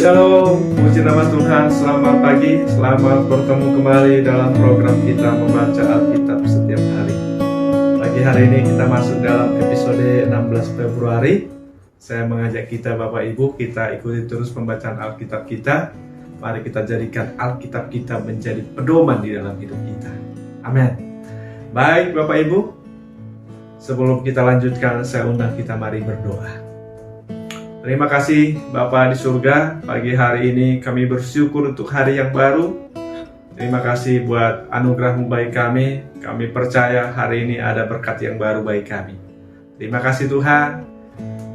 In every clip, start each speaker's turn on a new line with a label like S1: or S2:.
S1: Shalom, puji nama Tuhan, selamat pagi, selamat bertemu kembali dalam program kita membaca Alkitab setiap hari. Pagi hari ini kita masuk dalam episode 16 Februari. Saya mengajak kita Bapak Ibu, kita ikuti terus pembacaan Alkitab kita. Mari kita jadikan Alkitab kita menjadi pedoman di dalam hidup kita. Amin. Baik Bapak Ibu, sebelum kita lanjutkan, saya undang kita mari berdoa. Terima kasih Bapa di surga, pagi hari ini kami bersyukur untuk hari yang baru. Terima kasih buat anugerah-Mu bagi kami percaya hari ini ada berkat yang baru bagi kami. Terima kasih Tuhan,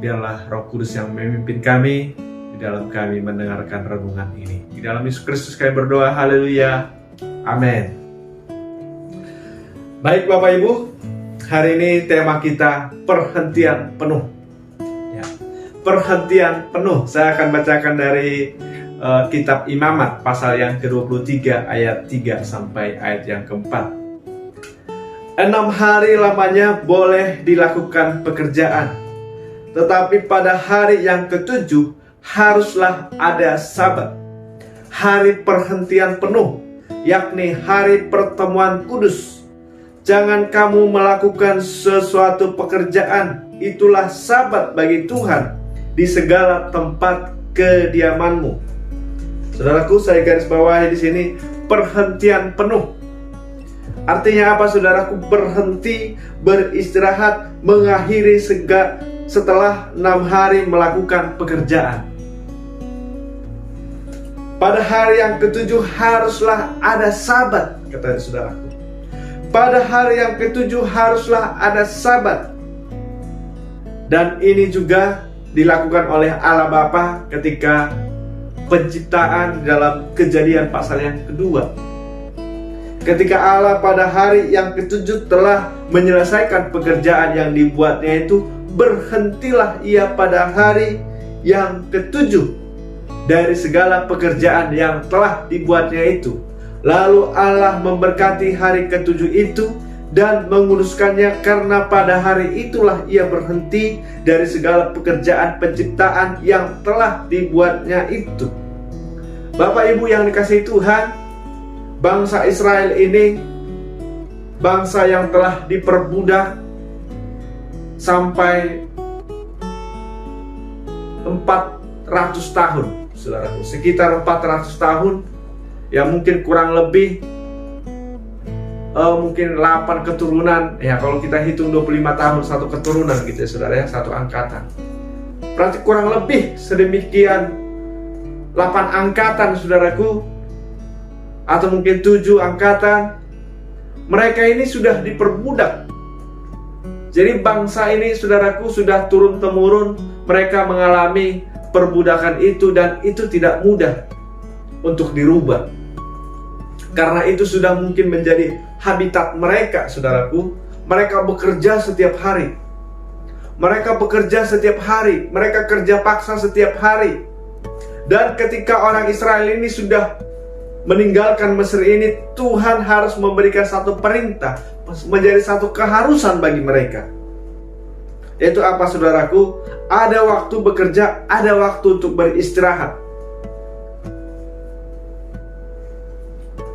S1: biarlah Roh Kudus yang memimpin kami di dalam kami mendengarkan renungan ini. Di dalam Yesus Kristus kami berdoa, haleluya, amin. Baik Bapak Ibu, hari ini tema kita perhentian penuh. Perhentian penuh. Saya akan bacakan dari kitab Imamat pasal yang ke-23 ayat 3 sampai ayat yang ke-4. 6 hari lamanya boleh dilakukan pekerjaan, tetapi pada hari yang ke-7 haruslah ada Sabat, hari perhentian penuh, yakni hari pertemuan kudus. Jangan kamu melakukan sesuatu pekerjaan, itulah Sabat bagi Tuhan di segala tempat kediamanmu. Saudaraku, saya garis bawahi di sini perhentian penuh. Artinya apa saudaraku? Berhenti, beristirahat, mengakhiri setelah 6 hari melakukan pekerjaan. Pada hari yang ke-7 haruslah ada Sabat, kata saudaraku. Pada hari yang ke-7 haruslah ada Sabat. Dan ini juga dilakukan oleh Allah Bapa ketika penciptaan dalam Kejadian pasal yang kedua. Ketika Allah pada hari yang ke-7 telah menyelesaikan pekerjaan yang dibuatnya itu, berhentilah ia pada hari yang ke-7 dari segala pekerjaan yang telah dibuatnya itu. Lalu Allah memberkati hari ke-7 itu dan menguduskannya, karena pada hari itulah ia berhenti dari segala pekerjaan penciptaan yang telah dibuatnya itu. Bapak Ibu yang dikasihi Tuhan, bangsa Israel ini bangsa yang telah diperbudak sampai 400 tahun, saudaraku. Sekitar 400 tahun, ya mungkin kurang lebih mungkin 8 keturunan. Ya kalau kita hitung 25 tahun satu keturunan gitu ya saudara ya, satu angkatan. Berarti kurang lebih sedemikian 8 angkatan saudaraku, atau mungkin 7 angkatan. Mereka ini sudah diperbudak. Jadi bangsa ini saudaraku sudah turun-temurun mereka mengalami perbudakan itu, dan itu tidak mudah untuk dirubah. Karena itu sudah mungkin menjadi habitat mereka, saudaraku. Mereka bekerja setiap hari. Mereka bekerja setiap hari. Mereka kerja paksa setiap hari. Dan ketika orang Israel ini sudah meninggalkan Mesir ini, Tuhan harus memberikan satu perintah, menjadi satu keharusan bagi mereka. Yaitu apa saudaraku? Ada waktu bekerja, ada waktu untuk beristirahat.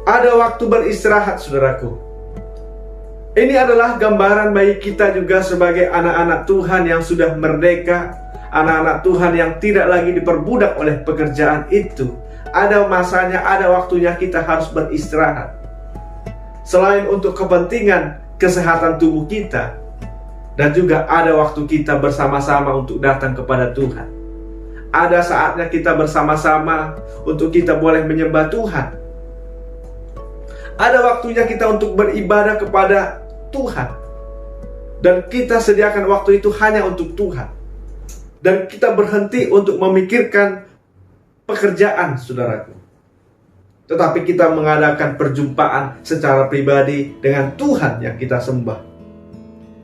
S1: Ada waktu beristirahat, saudaraku. Ini adalah gambaran bagi kita juga sebagai anak-anak Tuhan yang sudah merdeka, anak-anak Tuhan yang tidak lagi diperbudak oleh pekerjaan itu. Ada masanya, ada waktunya kita harus beristirahat. Selain untuk kepentingan kesehatan tubuh kita, dan juga ada waktu kita bersama-sama untuk datang kepada Tuhan. Ada saatnya kita bersama-sama untuk kita boleh menyembah Tuhan. Ada waktunya kita untuk beribadah kepada Tuhan. Dan kita sediakan waktu itu hanya untuk Tuhan. Dan kita berhenti untuk memikirkan pekerjaan, saudaraku. Tetapi kita mengadakan perjumpaan secara pribadi dengan Tuhan yang kita sembah.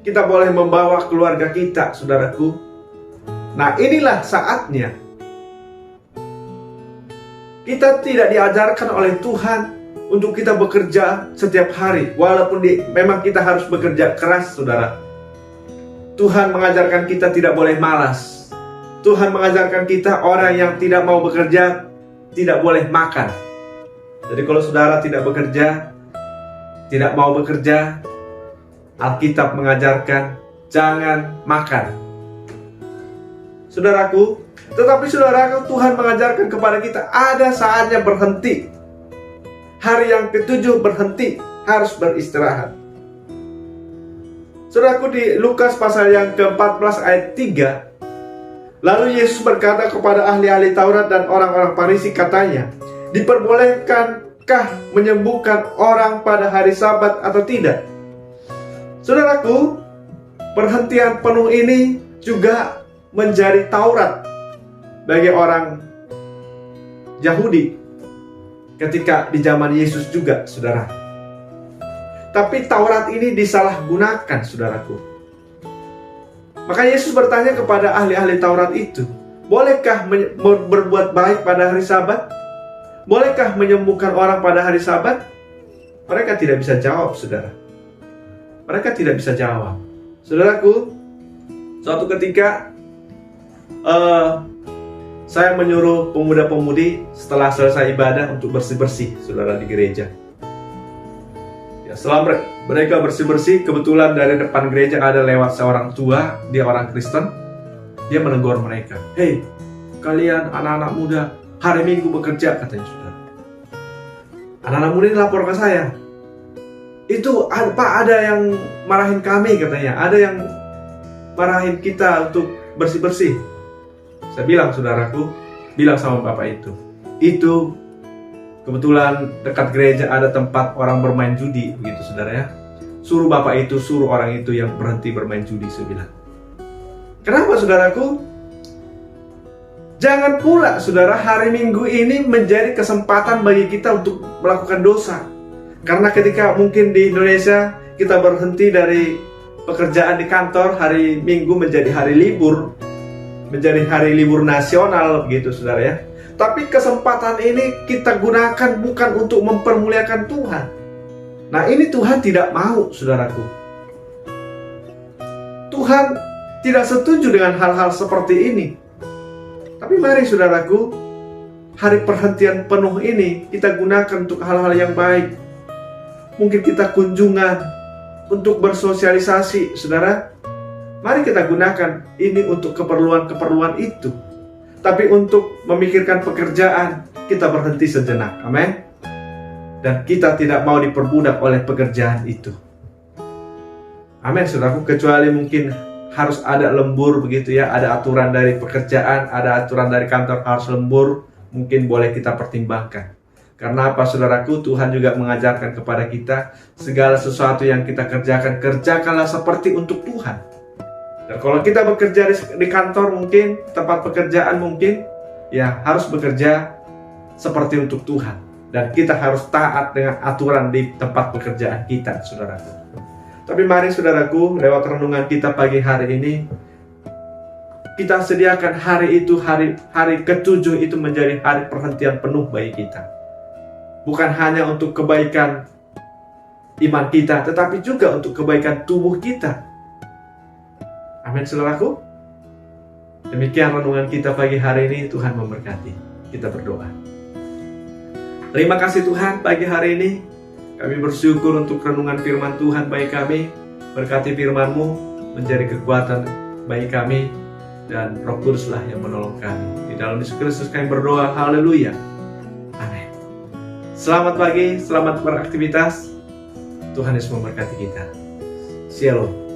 S1: Kita boleh membawa keluarga kita, saudaraku. Nah, inilah saatnya. Kita tidak diajarkan oleh Tuhan untuk kita bekerja setiap hari, walaupun memang kita harus bekerja keras, saudara. Tuhan mengajarkan kita tidak boleh malas. Tuhan mengajarkan kita orang yang tidak mau bekerja tidak boleh makan. Jadi kalau saudara tidak bekerja, tidak mau bekerja, Alkitab mengajarkan jangan makan. Saudaraku, tetapi saudaraku, Tuhan mengajarkan kepada kita ada saatnya berhenti. Hari yang ketujuh berhenti, harus beristirahat. Saudaraku, di Lukas pasal yang ke-14 ayat 3, lalu Yesus berkata kepada ahli-ahli Taurat dan orang-orang Farisi, katanya, diperbolehkankah menyembuhkan orang pada hari Sabat atau tidak? Saudaraku, perhentian penuh ini juga menjadi Taurat bagi orang Yahudi ketika di zaman Yesus juga, saudara. Tapi Taurat ini disalahgunakan, saudaraku. Maka Yesus bertanya kepada ahli-ahli Taurat itu, bolehkah berbuat baik pada hari Sabat? Bolehkah menyembuhkan orang pada hari Sabat? Mereka tidak bisa jawab, saudara. Mereka tidak bisa jawab. Saudaraku, suatu ketika saya menyuruh pemuda-pemudi setelah selesai ibadah untuk bersih-bersih, saudara, di gereja. Ya, setelah mereka bersih-bersih, kebetulan dari depan gereja ada lewat seorang tua, dia orang Kristen. Dia menegur mereka, "Hei, kalian anak-anak muda, hari Minggu bekerja," katanya, saudara. Anak-anak muda ini lapor ke saya, "Itu Pak, ada yang marahin kami," katanya. "Ada yang marahin kita untuk bersih-bersih." Saya bilang, saudaraku, bilang sama bapak itu kebetulan dekat gereja ada tempat orang bermain judi, begitu, saudara ya. Suruh bapak itu, suruh orang itu yang berhenti bermain judi, saya bilang. Kenapa, saudaraku? Jangan pula, saudara, hari Minggu ini menjadi kesempatan bagi kita untuk melakukan dosa. Karena ketika mungkin di Indonesia kita berhenti dari pekerjaan di kantor, hari Minggu menjadi hari libur, menjadi hari libur nasional, begitu, saudara ya. Tapi kesempatan ini kita gunakan bukan untuk mempermuliakan Tuhan. Nah, ini Tuhan tidak mau, saudaraku. Tuhan tidak setuju dengan hal-hal seperti ini. Tapi mari, saudaraku, hari perhentian penuh ini kita gunakan untuk hal-hal yang baik. Mungkin kita kunjungan untuk bersosialisasi, saudara. Mari kita gunakan ini untuk keperluan-keperluan itu. Tapi untuk memikirkan pekerjaan, kita berhenti sejenak. Amin. Dan kita tidak mau diperbudak oleh pekerjaan itu. Amin, saudaraku. Kecuali mungkin harus ada lembur, begitu ya. Ada aturan dari pekerjaan, ada aturan dari kantor harus lembur. Mungkin boleh kita pertimbangkan. Karena apa, saudaraku? Tuhan juga mengajarkan kepada kita, segala sesuatu yang kita kerjakan, kerjakanlah seperti untuk Tuhan. Dan kalau kita bekerja di kantor mungkin, tempat pekerjaan mungkin, ya harus bekerja seperti untuk Tuhan. Dan kita harus taat dengan aturan di tempat pekerjaan kita, saudaraku. Tapi mari, saudaraku, lewat renungan kita pagi hari ini, kita sediakan hari itu, hari ke-7 itu menjadi hari perhentian penuh bagi kita. Bukan hanya untuk kebaikan iman kita, tetapi juga untuk kebaikan tubuh kita. Amin, saudaraku. Demikian renungan kita pagi hari ini. Tuhan memberkati. Kita berdoa. Terima kasih Tuhan, pagi hari ini kami bersyukur untuk renungan firman Tuhan bagi kami. Berkati firman-Mu menjadi kekuatan bagi kami, dan Roh Kuduslah yang menolong kami. Di dalam Yesus Kristus kami berdoa. Haleluya. Amin. Selamat pagi, selamat beraktivitas. Tuhan Yesus memberkati kita. Shalom.